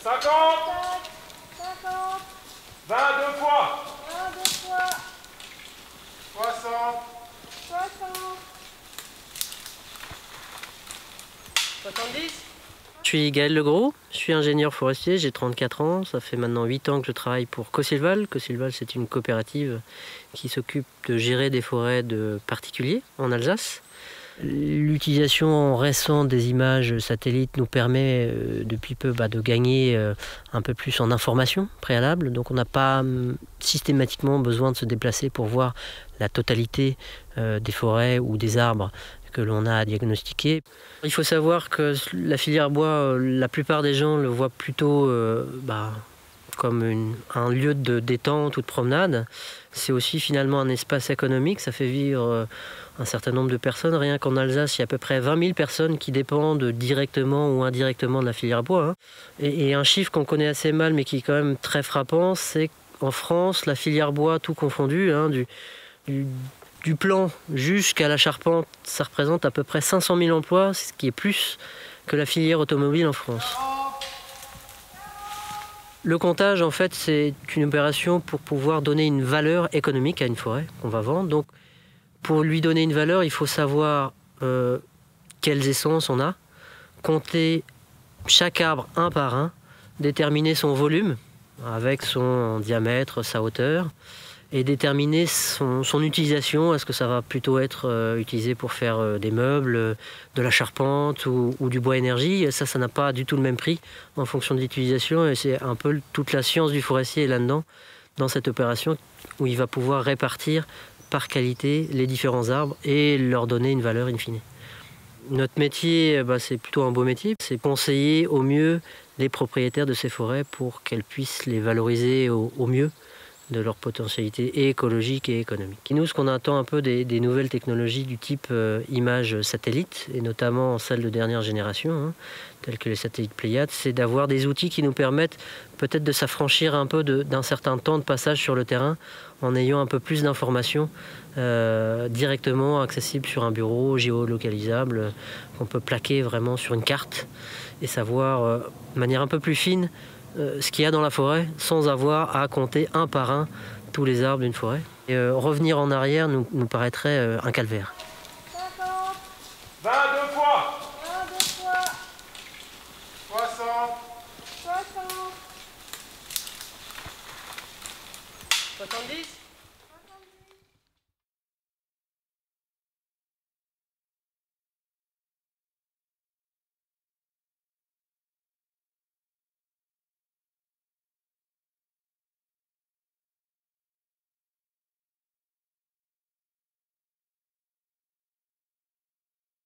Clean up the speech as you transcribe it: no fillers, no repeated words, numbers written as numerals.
50, 22 fois, 60, 70. Je suis Gaël Legros, je suis ingénieur forestier, j'ai 34 ans, ça fait maintenant 8 ans que je travaille pour Cossilval. Cossilval, c'est une coopérative qui s'occupe de gérer des forêts de particuliers en Alsace. L'utilisation récente des images satellites nous permet depuis peu de gagner un peu plus en information préalable. Donc on n'a pas systématiquement besoin de se déplacer pour voir la totalité des forêts ou des arbres que l'on a à diagnostiquer. Il faut savoir que la filière bois, la plupart des gens le voient plutôt comme un lieu de détente ou de promenade. C'est aussi finalement un espace économique, ça fait vivre un certain nombre de personnes. Rien qu'en Alsace, il y a à peu près 20 000 personnes qui dépendent directement ou indirectement de la filière bois. Et un chiffre qu'on connaît assez mal mais qui est quand même très frappant, c'est qu'en France, la filière bois, tout confondu, du plan jusqu'à la charpente, ça représente à peu près 500 000 emplois, ce qui est plus que la filière automobile en France. Le comptage, en fait, c'est une opération pour pouvoir donner une valeur économique à une forêt qu'on va vendre. Donc, pour lui donner une valeur, il faut savoir quelles essences on a, compter chaque arbre un par un, déterminer son volume avec son diamètre, sa hauteur, et déterminer son utilisation. Est-ce que ça va plutôt être utilisé pour faire des meubles, de la charpente ou du bois énergie? Ça n'a pas du tout le même prix en fonction de l'utilisation, et c'est un peu toute la science du forestier là-dedans, dans cette opération, où il va pouvoir répartir par qualité les différents arbres et leur donner une valeur in fine. Notre métier, c'est plutôt un beau métier, c'est conseiller au mieux les propriétaires de ces forêts pour qu'elles puissent les valoriser au mieux de leur potentialité écologique et économique. Et nous, ce qu'on attend un peu des nouvelles technologies du type images satellites, et notamment celles de dernière génération, telles que les satellites Pléiades, c'est d'avoir des outils qui nous permettent peut-être de s'affranchir un peu d'un certain temps de passage sur le terrain, en ayant un peu plus d'informations directement accessibles sur un bureau, géolocalisable, qu'on peut plaquer vraiment sur une carte et savoir de manière un peu plus fine ce qu'il y a dans la forêt, sans avoir à compter un par un tous les arbres d'une forêt. Et, revenir en arrière nous paraîtrait un calvaire. 22 fois, 60, 70.